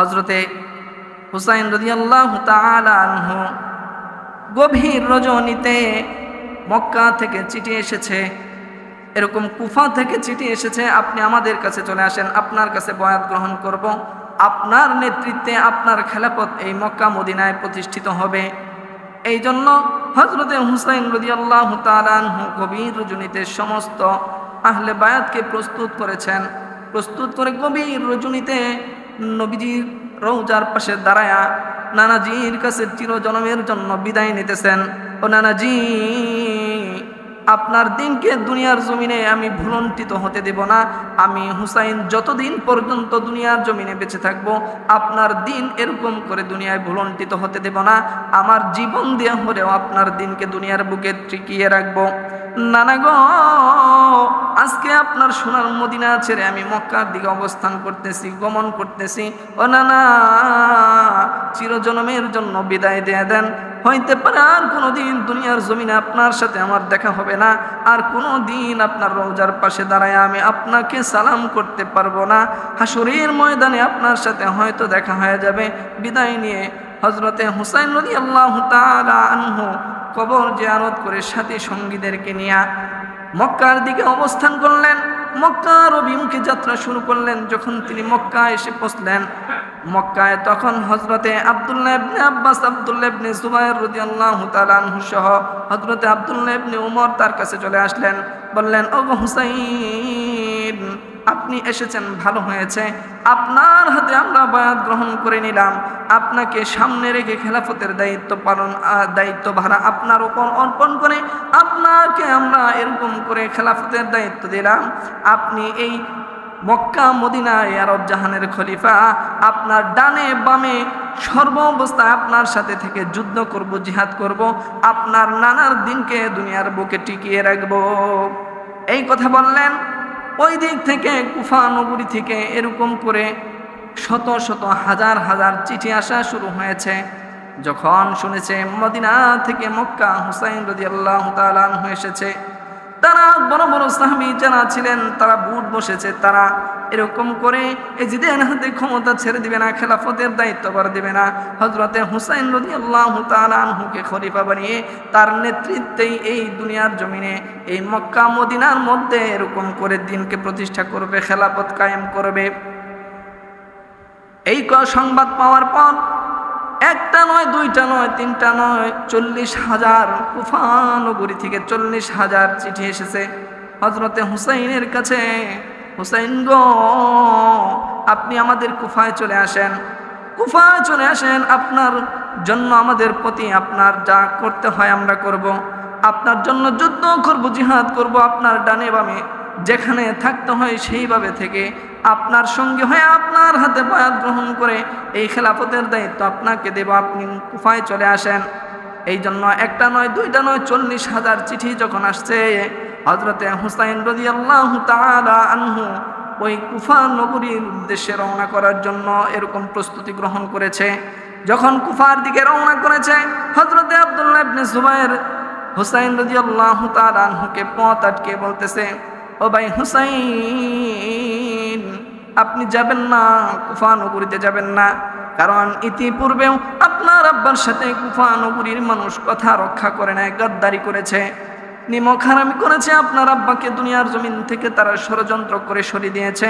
হযরতে হুসাইন রাদিয়াল্লাহু তাআলা আনহু গভীর রজনীতে মক্কা থেকে চিঠি এসেছে, এরকম কুফা থেকে চিঠি এসেছে, আপনি আমাদের কাছে চলে আসেন, আপনার কাছে বয়াত গ্রহণ করব, আপনার নেতৃত্বে আপনার খেলাফত এই মক্কা মদিনায় প্রতিষ্ঠিত হবে। এই জন্য হযরতে হুসাইন রাদিয়াল্লাহু তাআলা আনহু গভীর রজনীতে সমস্ত আহলে বায়াতকে প্রস্তুত করেছেন। প্রস্তুত করে গভীর রজনীতে নবীজির রওজার পাশে দাঁড়ায়া নানাজির কাছে চিরজনমের জন্য বিদায় নিতেছেন। ও নানাজি, আপনার দিনকে দুনিয়ার জমিনে আমি ভুলণ্ঠিত হতে দেব না। আমি হুসাইন যতদিন পর্যন্ত দুনিয়ার জমিনে বেঁচে থাকব, আপনার দিন এরকম করে দুনিয়ায় ভুলণ্ঠিত হতে দেব না। আমার জীবন দিয়ে হলেও আপনার দিনকে দুনিয়ার বুকে টিকিয়ে রাখবো। নানা গো, আজকে আপনার সোনার মদিনা ছেড়ে আমি মক্কার দিকে অবস্থান করতেছি, গমন করতেছি। ও নানা, চিরজনমের জন্য বিদায় দিয়ে দেন। হইতে পারে আর কোনোদিন দুনিয়ার জমিনে আপনার সাথে আমার দেখা হবে না, আর কোনো দিন আপনার রওজার পাশে দাঁড়ায় আমি আপনাকে সালাম করতে পারবো না। হাসরের ময়দানে আপনার সাথে হয়তো দেখা হয়ে যাবে। বিদায় নিয়ে হযরতে হুসাইন রাদিয়াল্লাহু তাআলা আনহু কবর জিয়ারত করে সাথী সঙ্গীদেরকে নিয়ে মক্কার দিকে অবস্থান করলেন। মক্কার অভিমুখে যাত্রা শুরু করলেন। যখন তিনি মক্কায় এসে পৌঁছলেন, মক্কায় তখন হযরতে আব্দুল্লাহ ইবনে আব্বাস, আব্দুল্লাহ ইবনে জুবায়ের রাদিয়াল্লাহু তাআলা আনহু সহ হযরতে আব্দুল্লাহ ইবনে উমর তার কাছে চলে আসলেন। বললেন, ও হুসাইন, আপনি এসেছেন, ভালো হয়েছে। আপনার হাতে আমরা বায়াত গ্রহণ করে নিলাম। আপনাকে সামনে রেখে খেলাফতের দায়িত্ব ভাড়া আপনার উপর অর্পণ করে আপনাকে আমরা এরকম করে খেলাফতের দায়িত্ব দিলাম। আপনি এই মক্কা মদিনায় আরব জাহানের খলিফা। আপনার ডানে বামে সর্ব অবস্থায় আপনার সাথে থেকে যুদ্ধ করব, জিহাদ করব, আপনার নানার দিনকে দুনিয়ার বুকে টিকিয়ে রাখব। এই কথা বললেন। ওই দিক থেকে কুফা নগরী থেকে এরকম করে শত শত হাজার হাজার চিঠি আসা শুরু হয়েছে। যখন শুনেছে মদিনা থেকে মক্কা হুসাইন রাদিয়াল্লাহু তাআলা আনহু এসেছে, তারা বড় বড় সাহাবী যারা ছিলেন তারা বুট বসেছে। তারা এরকম করে এজিদের হাতে ক্ষমতা ছেড়ে দিবে না, খেলাফতের দায়িত্বভার দিবে না। হযরতে হুসাইন রাদিয়াল্লাহু তাআলা আনহুকে খলিফা বানিয়ে তার নেতৃত্বেই এই দুনিয়ার জমিনে এই মক্কা মদিনার মধ্যে এরকম করে দিনকে প্রতিষ্ঠা করবে, খেলাফত কায়েম করবে। এই সংবাদ পাওয়ার পর একটা নয়, দুইটা নয়, তিনটা নয়, 40,000 কুফা নগরী থেকে 40,000 চিঠি এসেছে হযরতে হুসাইনের কাছে। হুসাইন গো, আপনি আমাদের কুফায় চলে আসেন, কুফায় চলে আসেন। আপনার জন্য আমাদের প্রতি আপনার যা করতে হয় আমরা করব। আপনার জন্য যুদ্ধ করব, জিহাদ করব। আপনার ডানে বামে যেখানে থাকতে হয় সেইভাবে থেকে আপনার সঙ্গে হয়ে আপনার হাতে বায়াত গ্রহণ করে এই খেলাফতের দায়িত্ব আপনাকে দেব। আপনি কুফায় চলে আসেন। এই জন্য একটা নয়, দুইটা নয়, 40,000 চিঠি যখন আসছে, হযরতে হুসাইন রাদিয়াল্লাহু তাআলা আনহু ওই কুফা নগরীর উদ্দেশ্যে রওনা করার জন্য এরকম প্রস্তুতি গ্রহণ করেছে। যখন কুফার দিকে রওনা করেছে, হযরতে আব্দুল্লাহ ইবনে জুবায়ের হুসাইন রাদিয়াল্লাহু তাআলা আনহুকে পথ আটকে বলতেছে, ও ভাই হুসাইন, আপনি যাবেন না, কুফা নগরীতে যাবেন না। কারণ ইতিপূর্বেও আপনার আব্বার সাথে কুফা নগরীর মানুষ কথা রক্ষা করে না, গাদ্দারি করেছে, নিমক হারামি করেছে। আপনার আব্বাকে দুনিয়ার জমিন থেকে তারা ষড়যন্ত্র করে সরিয়ে দিয়েছে।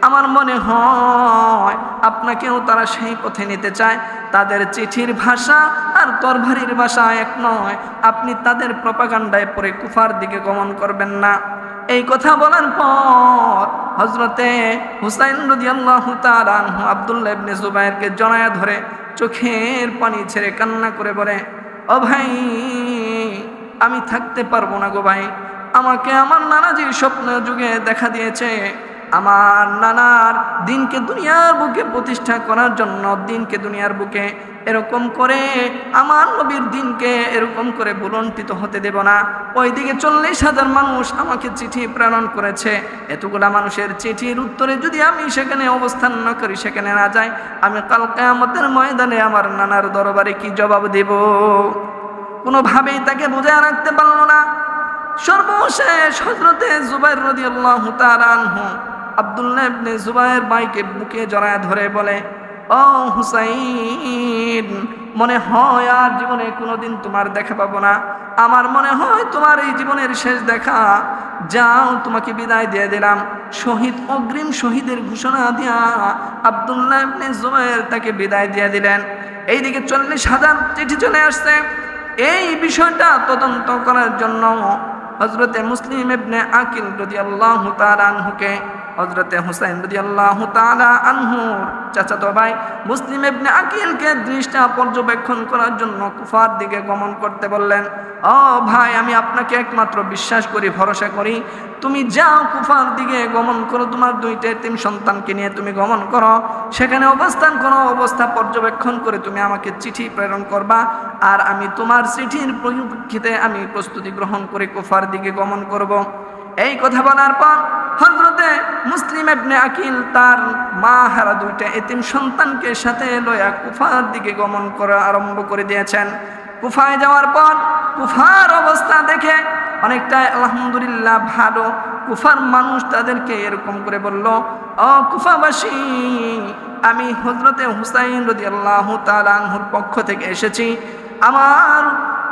আমার মনে হয় আপনাকেও তারা সেই পথে নিতে চায়। তাদের চিঠির ভাষা আর তরবারির ভাষা এক নয়। আপনি তাদের প্রপাগান্ডায় পড়ে কুফার দিকে গমন করবেন না। এই কথা বলার পর হযরতে হুসাইন রাদিয়াল্লাহু তাআলা আনহু আব্দুল্লাহ ইবনে জুবায়েরকে জড়ায়া ধরে চোখের পানি ছেড়ে কান্না করে বলে, ও ভাই, আমি থাকতে পারবো না গো ভাই। আমাকে আমার নানাজির স্বপ্ন যুগে দেখা দিয়েছে। আমার নানার দিনকে দুনিয়ার বুকে প্রতিষ্ঠা করার জন্য, দিনকে দুনিয়ার বুকে এরকম করে আমার নবীর দিনকে এরকম করে বুলন্ডিত হতে দেব না। ওইদিকে 40,000 মানুষ আমাকে চিঠি প্রেরণ করেছে। এতগুলা মানুষের চিঠির উত্তরে যদি আমি সেখানে অবস্থান না করি, সেখানে না যাই, আমি কাল কিয়ামতের ময়দানে আমার নানার দরবারে কি জবাব দেব? কোনোভাবেই তাকে বুঝায় রাখতে পারল না। সর্বশেষ হযরতে জুবায়ের রাদিয়াল্লাহু তাআলা আনহু আব্দুল্লাহ ইবনে জুবায়ের ভাইকে বুকে জড়ায় ধরে বলে, ও ও হুসাইন, মনে হয় আর জীবনে কোনোদিন তোমার দেখা পাবো না, আমার মনে হয় তোমার এই জীবনের শেষ দেখা, যাও তোমাকে বিদায় দিয়ে দিলাম। শহীদ, অগ্রিম শহীদের ঘোষণা দিয়া আব্দুল্লাহ ইবনে জুবায়ের তাকে বিদায় দিয়ে দিলেন। এইদিকে 40,000 চিঠি চলে আসছে। এই বিষয়টা তদন্ত করার জন্য হযরতে মুসলিম ইবনে আকিল রাদিয়াল্লাহু তাআলা আনহুকে হযরতে হুসাইন রাদিয়াল্লাহু তাআলা আনহুর চাচাতো ভাই মুসলিম ইবনে আকিলকে দৃষ্টা পর্যবেক্ষণ করার জন্য কুফার দিকে গমন করতে বললেন। ও ভাই, আমি আপনাকে একমাত্র বিশ্বাস করি, ভরসা করি, তুমি যাও কুফার দিকে গমন করো, তোমার 2টা এতিম সন্তানকে নিয়ে তুমি গমন করো, সেখানে অবস্থান করো, অবস্থা পর্যবেক্ষণ করে তুমি আমাকে চিঠি প্রেরণ করবা, আর আমি তোমার চিঠির পরিপ্রেক্ষিতে আমি প্রস্তুতি গ্রহণ করে কুফার দিকে গমন করব। এই কথা বলার পর হযরতে মুসলিম ইবনে আকিল তার মা হারা 2টা এতিম সন্তানকে সাথে লয়া কুফার দিকে গমন করা আরম্ভ করে দিয়েছেন। কুফায় যাওয়ার পর কুফার অবস্থা দেখে অনেকটা আলহামদুলিল্লাহ ভালো। কুফার মানুষ তাদেরকে এরকম করে বলল, ও কুফাবাসী, আমি হযরতে হুসাইন রাদিয়াল্লাহু তাআলা আনহুর পক্ষ থেকে এসেছি, আমার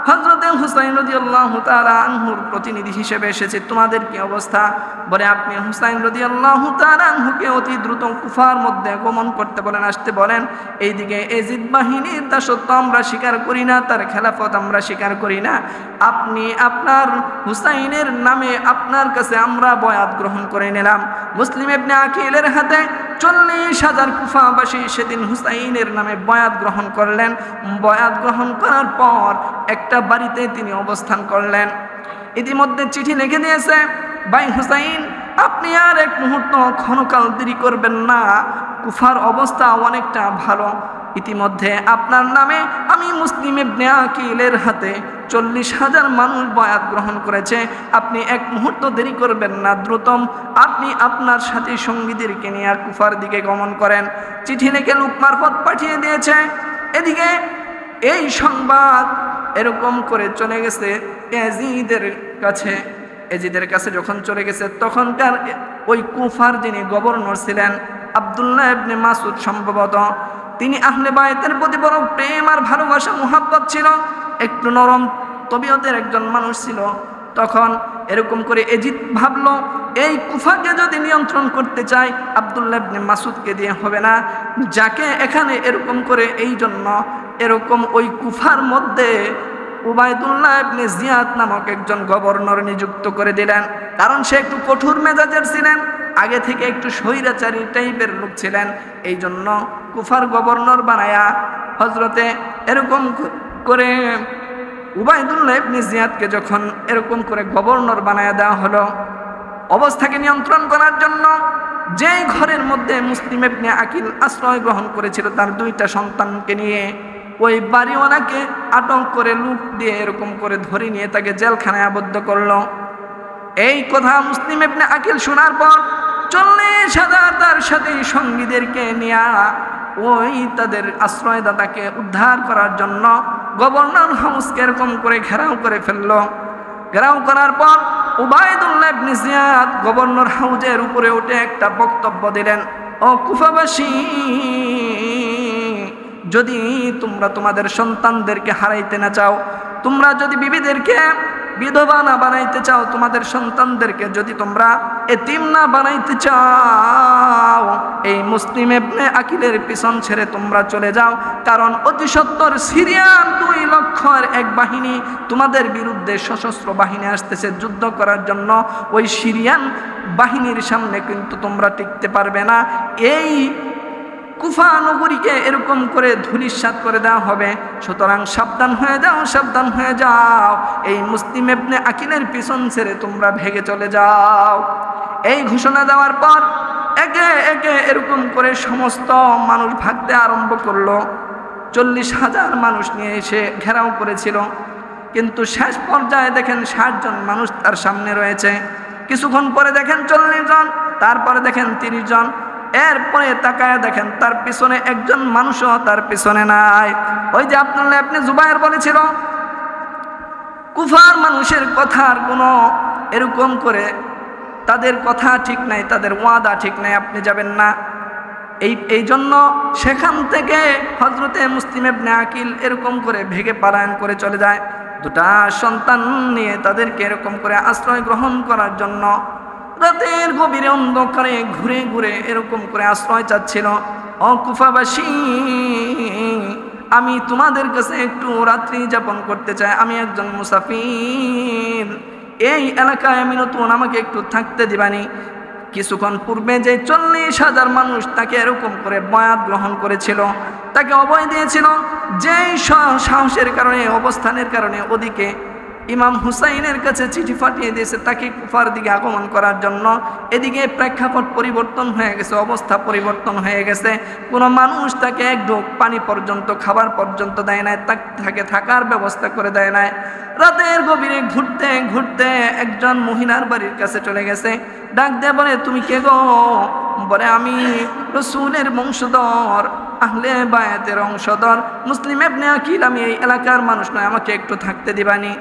হযরতে হুসাইন রাদিয়াল্লাহু তাআলা আনহুর প্রতিনিধি হিসেবে এসেছি, তোমাদের কি অবস্থা? বলে আপনি হুসাইন রাদিয়াল্লাহু তাআলা আনহুকে অতি দ্রুত কুফার মধ্যে গমন করতে বলেন, আসতে বলেন। এইদিকে এজিদ বাহিনীর দাসত্ব আমরা স্বীকার করি না, তার খেলাফত আমরা স্বীকার করি না, আপনি আপনার হুসাইনের নামে আপনার কাছে আমরা বয়াত গ্রহণ করে নিলাম। মুসলিম ইবনে আকিলের হাতে 40,000 কুফাবাসী সেদিন হুসাইনের নামে বয়াত গ্রহণ করলেন। বয়াত গ্রহণ করার পর একটা বাড়িতে তিনি অবস্থান করলেন। ইতিমধ্যে চিঠি লিখে দিয়েছে, ভাই হুসাইন, আপনি আর এক মুহূর্ত ক্ষণকাল দেরি করবেন না, কুফার অবস্থা অনেকটা ভালো, ইতিমধ্যে আপনার নামে আমি মুসলিম ইবনে আকিলের হাতে 40,000 মানুষ বয়াত গ্রহণ করেছে, আপনি এক মুহূর্ত দেরি করবেন না, দ্রুতম আপনি আপনার সাথী সঙ্গীদেরকে নিয়ে আর কুফার দিকে গমন করেন। চিঠি লিখে লোক মারফত পাঠিয়ে দিয়েছে। এদিকে এই সংবাদ এরকম করে চলে গেছে এজিদের কাছে। এজিদের কাছে যখন চলে গেছে, তখনকার ওই কুফার যিনি গভর্নর ছিলেন আব্দুল্লাহ ইবনে মাসউদ, সম্ভবত তিনি আহলে বায়তের প্রতি বড় প্রেম আর ভালোবাসা মুহাব্বত ছিল, একটু নরম তবিয়তের একজন মানুষ ছিল। তখন এরকম করে এজিদ ভাবলো, এই কুফাকে যদি নিয়ন্ত্রণ করতে চাই আব্দুল্লাহ ইবনে মাসউদকে দিয়ে হবে না, যাকে এখানে এরকম করে এই জন্য এরকম ওই কুফার মধ্যে উবাইদুল্লাহ ইবনে জিয়াদ নামক একজন গভর্নর নিযুক্ত করে দিলেন। কারণ সে একটু কঠোর মেজাজের ছিলেন, আগে থেকে একটু স্বৈরাচারী টাইপের লোক ছিলেন, এই জন্য কুফার গভর্নর বানায়া হযরতে এরকম করে উবাইদুল্লাহ ইবনে জিয়াদকে যখন এরকম করে গভর্নর বানায়া দেওয়া হলো অবস্থাকে নিয়ন্ত্রণ করার জন্য, যেই ঘরের মধ্যে মুসলিম ইবনে আকিল আশ্রয় গ্রহণ করেছিল তার 2টা সন্তানকে নিয়ে, ওই বাড়িওয়ালাকে আটক করে লুট দিয়ে এরকম করে ধরে নিয়ে তাকে জেলখানায় আবদ্ধ করলো। এই কথা মুসলিম ইবনে আকিল শোনার পর 40,000 তার সাথে সঙ্গীদেরকে নিয়ে ওই তাদের আশ্রয়দাতাকে উদ্ধার করার জন্য গভর্নর হাউসকে এরকম করে ঘেরাও করে ফেললো। ঘেরাও করার পর উবাইদুল্লাহ ইবনে জিয়াদ গভর্নর হাউসের উপরে উঠে একটা বক্তব্য দিলেন, ও কুফাবাসী, যদি তোমরা তোমাদের সন্তানদেরকে হারাইতে না চাও, তোমরা যদি বিবিদেরকে বিধবা না বানাইতে চাও, তোমাদের সন্তানদেরকে যদি তোমরা এতিম না বানাইতে চাও, এই মুসলিম ইবনে আকিলের পিছন ছেড়ে তোমরা চলে যাও। কারণ অতি সত্বর সিরিয়ান 2 লক্ষের এক বাহিনী তোমাদের বিরুদ্ধে সশস্ত্র বাহিনী আসতেছে যুদ্ধ করার জন্য, ওই সিরিয়ান বাহিনীর সামনে কিন্তু তোমরা টিকতে পারবে না। এই কুফা নগরীকে এরকম করে ধূলিসাৎ করে দেওয়া হবে, সুতরাং সাবধান হয়ে যাও, সাবধান হয়ে যাও, এই মুসলিম ইবনে আকিলের পিছন ছেড়ে তোমরা ভেগে চলে যাও। এই ঘোষণা দেওয়ার পর একে একে এরকম করে সমস্ত মানুষ ভাগতে আরম্ভ করলো। 40,000 মানুষ নিয়ে এসে ঘেরাও করেছিল, কিন্তু শেষ পর্যায়ে দেখেন 60 জন মানুষ তার সামনে রয়েছে, কিছুক্ষণ পরে দেখেন 40 জন, তারপরে দেখেন 30 জন, এরপরে তাকায় দেখেন তার পিছনে একজন মানুষও তার পিছনে নাই। ওই যে আব্দুল্লাহ ইবনে জুবায়ের বলেছিল কুফার মানুষের কথার কোনো এরকম করে তাদের কথা ঠিক নাই, তাদের ওয়াদা ঠিক নাই, আপনি যাবেন না। এই জন্য সেখান থেকে হযরতে মুসলিম ইবনে আকিল এরকম করে ভেগে পলায়ন করে চলে যায়। দুটা সন্তান নিয়ে তাদেরকে এরকম করে আশ্রয় গ্রহণ করার জন্য রাতের গভীরে অন্ধকারে ঘুরে ঘুরে এরকম করে আশ্রয় চাচ্ছিল। ও কুফাবাসী, আমি তোমাদের কাছে একটু রাত্রি যাপন করতে চাই, আমি একজন মুসাফির, এই এলাকায় আমি নতুন, আমাকে একটু থাকতে দিবানি। কিছুক্ষণ পূর্বে যে 40,000 মানুষ তাকে এরকম করে বয়াত গ্রহণ করেছিল, তাকে অভয় দিয়েছিল, যেই সাহসের কারণে, অবস্থানের কারণে ওদিকে ইমাম হুসাইনের কাছে চিঠি পাঠিয়ে দিয়েছে তাকে কুফার দিকে আগমন করার জন্য। এদিকে প্রেক্ষাপট পরিবর্তন হয়ে গেছে, অবস্থা পরিবর্তন হয়ে গেছে। কোনো মানুষ তাকে এক ঢোক পানি পর্যন্ত, খাবার পর্যন্ত দেয় নাই, তাকে থাকার ব্যবস্থা করে দেয় নাই। রাতের গভীরে ঘুরতে ঘুরতে একজন মহিলার বাড়ির কাছে চলে গেছে, ডাক দিয়ে বলে, তুমি কে গো? বলে, আমি রাসূলের বংশধর, আহলে বায়াতের বংশধর মুসলিম ইবনে আকিল, আমি এই এলাকার মানুষ নয়, আমাকে একটু থাকতে দিবানি।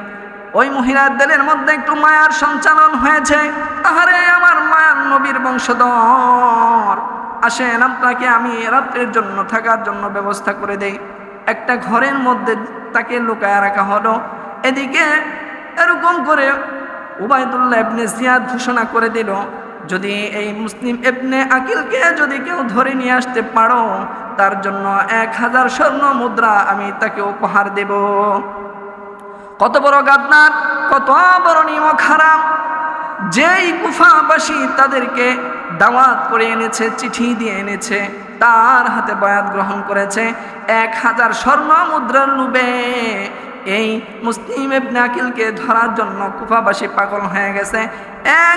ওই মহিলার দিলের মধ্যে একটু মায়ার সঞ্চালন হয়েছে। আহারে আমার মায়ার নবীর বংশধর, আসেন আপনাকে আমি রাত্রের জন্য থাকার জন্য ব্যবস্থা করে দেই। একটা ঘরের মধ্যে তাকে লুকায় রাখা হলো। এদিকে এরকম করে উবাইদুল্লাহ ইবনে জিয়াদ ঘোষণা করে দিল, যদি এই মুসলিম ইবনে আকিলকে যদি কেউ ধরে নিয়ে আসতে পারো, তার জন্য 1000 স্বর্ণ মুদ্রা আমি তাকে উপহার দেব। কত বড় গাদ্দার, কত বড় নিমক হারাম! যেই কুফাবাসী তাদেরকে দাওয়াত করে এনেছে, চিঠি দিয়ে এনেছে, তার হাতে বয়াত গ্রহণ করেছে, 1000 স্বর্ণ মুদ্রার লোভে এই মুসলিম ইবনে আকিলকে ধরার জন্য কুফাবাসী পাগল হয়ে গেছে।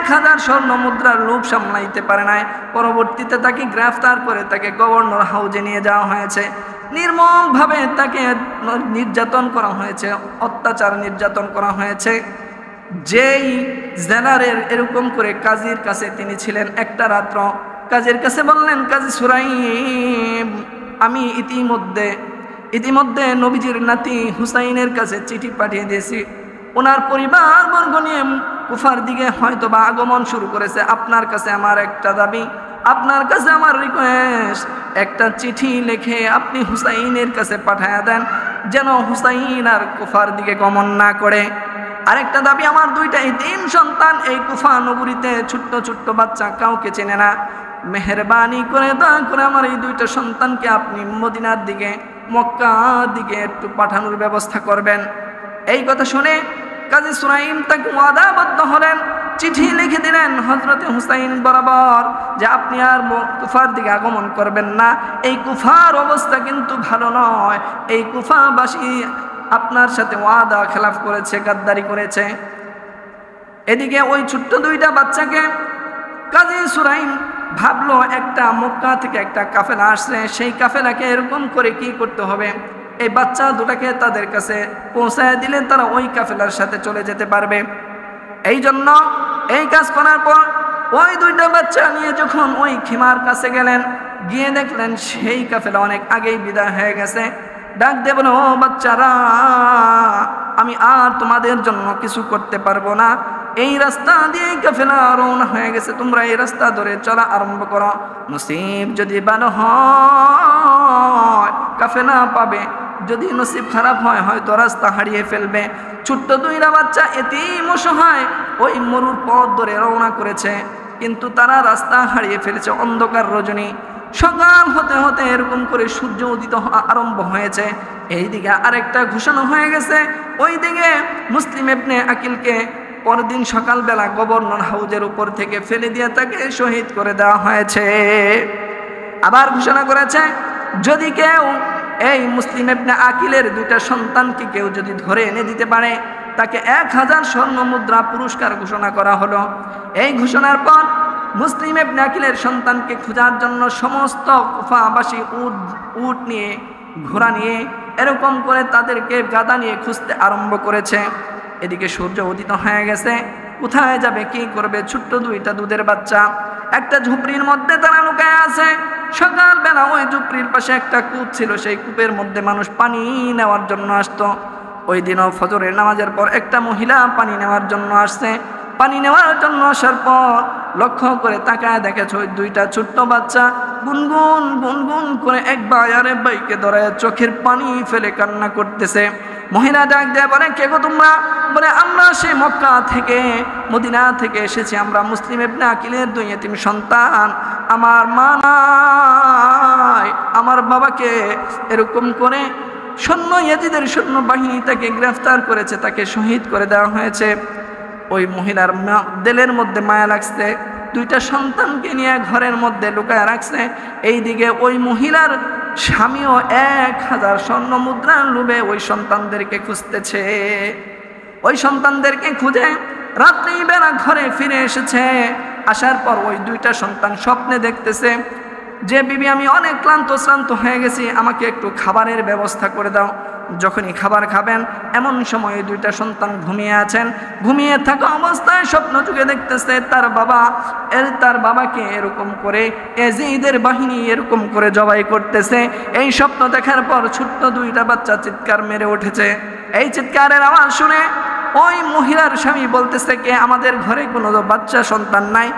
1000 স্বর্ণ মুদ্রার লোভ সামলাইতে পারে নাই। পরবর্তীতে তাকে গ্রেফতার করে তাকে গভর্নর হাউজে নিয়ে যাওয়া হয়েছে। নির্মমভাবে তাকে নির্যাতন করা হয়েছে, অত্যাচার নির্যাতন করা হয়েছে। যেই জেলারের এরকম করে কাজীর কাছে তিনি ছিলেন, একটা রাত্র কাজীর কাছে বললেন, কাজী সুরাইম, আমি ইতিমধ্যে নবীজির নাতি হুসাইনের কাছে চিঠি পাঠিয়ে দিয়েছি, ওনার পরিবারবর্গ নিয়ে কুফার দিকে হয়তো বা আগমন শুরু করেছে। আপনার কাছে আমার একটা দাবি, আপনার কাছে আমার রিকোয়েস্ট, একটা চিঠি লিখে আপনি হুসাইনের কাছে পাঠায়া দেন, যেন হুসাইন আর কুফার দিকে গমন না করে। আরেকটা দাবি, আমার 2টা এতিম সন্তান এই কুফা নগরীতে, ছোট্ট ছোট্ট বাচ্চা, কাউকে চেনে না, মেহেরবানি করে দয়া করে আমার এই 2টা সন্তানকে আপনি মদিনার দিকে, মক্কার দিকে একটু পাঠানোর ব্যবস্থা করবেন। এই কথা শুনে কাজী সুরাইম তাকে ওয়াদাবদ্ধ হলেন, চিঠি লিখে দিলেন হযরতে হুসাইন বরাবর যে আপনি আর কুফার দিকে আগমন করবেন না। এই কুফার অবস্থা কিন্তু ভালো নয়, এই কুফাবাসী আপনার সাথে ওয়াদা খেলাফ করেছে, গাদ্দারি করেছে। এদিকে ওই ছোট্ট 2টা বাচ্চাকে কাজী সুরাইম ভাবলো, একটা মক্কা থেকে একটা কাফেলা আসছে, সেই কাফেলাকে এরকম করে কি করতে হবে, এই বাচ্চা দুটাকে তাদের কাছে পৌঁছায় দিলে তারা ওই কাফেলার সাথে চলে যেতে পারবে। এই জন্য এই কাজ করার পর ওই 2টা বাচ্চা নিয়ে যখন ওই খিমার কাছে গেলেন, গিয়ে দেখলেন সেই কাফেলা অনেক আগেই বিদায় হয়ে গেছে। ডাক দিয়ে বলে, ও বাচ্চারা, আমি আর তোমাদের জন্য কিছু করতে পারবো না, এই রাস্তা দিয়ে কাফেলা রওনা হয়ে গেছে, তোমরা এই রাস্তা ধরে চলা আরম্ভ করো। নসিব যদি ভালো হয় কাফেলা পাবে, যদি নসিব খারাপ হয় হয়তো রাস্তা হারিয়ে ফেলবে। ছোট্ট 2টা বাচ্চা এতিম অসহায় ওই মরুর পথ ধরে রওনা করেছে, কিন্তু তারা রাস্তা হারিয়ে ফেলেছে। অন্ধকার রজনী, সকাল হতে হতে এরকম করে সূর্য উদিত আরম্ভ হয়েছে। এইদিকে আরেকটা ঘোষণা হয়ে গেছে, ওইদিকে মুসলিম ইবনে আকিলকে পরদিন সকালবেলা গভর্নর হাউজের উপর থেকে ফেলে দিয়ে তাকে শহীদ করে দেওয়া হয়েছে। আবার ঘোষণা করেছে, যদি কেউ এই মুসলিম ইবনে আকিলের 2টা সন্তানকে কেউ যদি ধরে এনে দিতে পারে, তাকে 1000 স্বর্ণ মুদ্রা পুরস্কার ঘোষণা করা হলো। এই ঘোষণার পর মুসলিম ইবনে আকিলের সন্তানকে খোঁজার জন্য সমস্ত কুফাবাসী উট নিয়ে, ঘোড়া নিয়ে এরকম করে তাদেরকে গাদা নিয়ে খুঁজতে আরম্ভ করেছে। এদিকে সূর্য উদিত হয়ে গেছে, কোথায় যাবে, কি করবে? ছোট্ট 2টা দুধের বাচ্চা একটা ঝুপড়ির মধ্যে তারা লুকায় আছে। সকালবেলা ওই ঝুপড়ির পাশে একটা কূপ ছিল, সেই কূপের মধ্যে মানুষ পানি নেওয়ার জন্য আসতো। ওই দিনও ফজরের নামাজের পর একটা মহিলা পানি নেওয়ার জন্য আসছে। পানি নেওয়ার জন্য আসার পর লক্ষ্য করে তাকায় দেখেছে ওই দুইটা ছোট্ট বাচ্চা গুনগুন গুনগুন করে এক ভাই আরেক ভাইকে ধরে চোখের পানি ফেলে কান্না করতেছে। মহিলা ডাক দেয়া বলে, কে গো তোমরা? বলে, আমরা সেই মক্কা থেকে মদিনা থেকে এসেছি, আমরা মুসলিম ইবনে আকিলের দুই এতিম সন্তান। আমার মা নাই, আমার বাবাকে এরকম করে সৈন্য ইয়াজিদের সৈন্য বাহিনী তাকে গ্রেফতার করেছে, তাকে শহীদ করে দেওয়া হয়েছে। ওই মহিলার দিলের মধ্যে মায়া লাগছে, দুইটা সন্তানকে নিয়ে ঘরের মধ্যে লুকায় রাখছে। এইদিকে ওই মহিলার স্বামীও 1000 স্বর্ণ মুদ্রার লোভে ওই সন্তানদেরকে খুঁজতেছে। ওই সন্তানদেরকে খুঁজে রাত্রি বেলা ঘরে ফিরে এসেছে। আসার পর ওই দুইটা সন্তান স্বপ্নে দেখতেছে যে, বিবি আমি অনেক ক্লান্ত হয়ে গেছি, আমাকে একটু খাবারের ব্যবস্থা করে দাও। যখনই খাবার খাবেন এমন সময় দুইটা সন্তান ঘুমিয়ে আছেন। ঘুমিয়ে থাকা অবস্থায় স্বপ্ন যুগে দেখতেছে তার বাবাকে এরকম করে ইয়াজিদের বাহিনী এরকম করে জবাই করতেছে। এই স্বপ্ন দেখার পর ছোট্ট দুইটা বাচ্চা চিৎকার মেরে উঠেছে। এই চিৎকারের আওয়াজ শুনে ওই মহিলার স্বামী বলতেছে, কে আমাদের ঘরে কোনো বাচ্চা সন্তান নাই?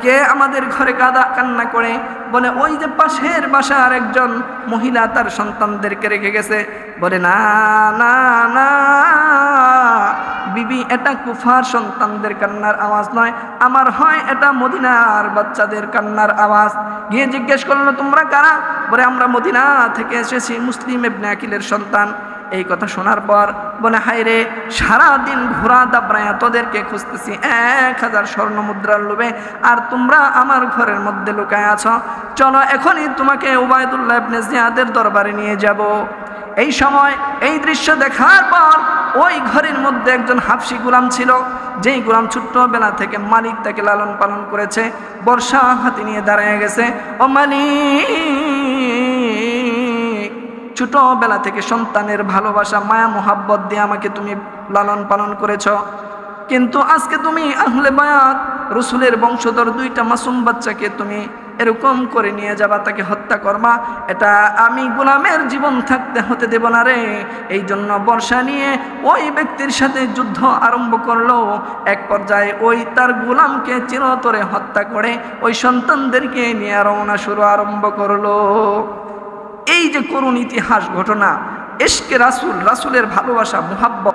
কে আমাদের ঘরে কান্না করে? বলে, ওই যে পাশের বাসার একজন মহিলা তার সন্তানদেরকে রেখে গেছে। বলে, না না না বিবি, এটা কুফার সন্তানদের কান্নার আওয়াজ নয়, আমার হয় এটা মদিনার বাচ্চাদের কান্নার আওয়াজ। গিয়ে জিজ্ঞেস করলো, তোমরা কারা? বলে, আমরা মদিনা থেকে এসেছি, মুসলিম ইবনে আকিলের সন্তান। এই কথা শোনার পর বলে, হায় রে, সারাদিন ঘোরা দাবড়ায়া তোদেরকে খুঁজতেছি 1000 স্বর্ণ মুদ্রার লোভে, আর তোমরা আমার ঘরের মধ্যে লুকায় আছো। চলো এখনই তোমাকে উবাইদুল্লাহ ইবনে জিয়াদের দরবারে নিয়ে যাব। এই সময় এই দৃশ্য দেখার পর ওই ঘরের মধ্যে একজন হাবশী গোলাম ছিল, যেই গোলাম ছোট্টবেলা থেকে মালিক তাকে লালন পালন করেছে। বর্ষা হাতে নিয়ে দাঁড়িয়ে গেছে, ও মালিক, ছোটবেলা থেকে সন্তানের ভালোবাসা মায়া মোহাব্বত দিয়ে আমাকে তুমি লালন পালন করেছ, কিন্তু আজকে তুমি আহলে বায়াত রসুলের বংশধর দুইটা মাসুম বাচ্চাকে তুমি এরকম করে নিয়ে যাবা, তাকে হত্যা করবা, এটা আমি গোলামের জীবন থাকতে হতে দেব না রে। এই জন্য বর্ষা নিয়ে ওই ব্যক্তির সাথে যুদ্ধ আরম্ভ করলো। এক পর্যায়ে ওই তার গোলামকে চিরতরে হত্যা করে ওই সন্তানদেরকে নিয়ে রওনা শুরু আরম্ভ করলো। এই যে করুণ ইতিহাস ঘটনা, ইশকে রাসূল, রাসূলের ভালোবাসা মুহাব্বত।